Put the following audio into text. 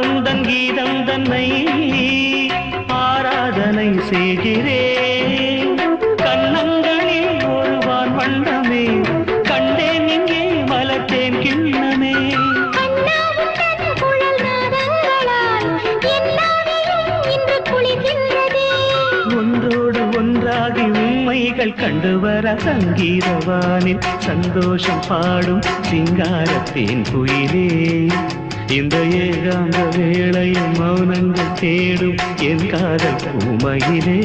உந்தன் கீதம் தன்னை ஆராதனை செய்கிறேன். கண்ணங்களில் ஒருவான் வண்ணமே கண்டேன் இங்கே மலர்த்தேன் கிண்ணமே. ஒன்றோடு ஒன்றாகி உண்மைகள் கண்டுவர சங்கீதவானில் சந்தோஷம் பாடும் சிங்காரத்தேன் குயிலே. இந்த ஏகாந்த வேளையில் மௌனங்கள் தேடும் என் காதல் பூமையிலே.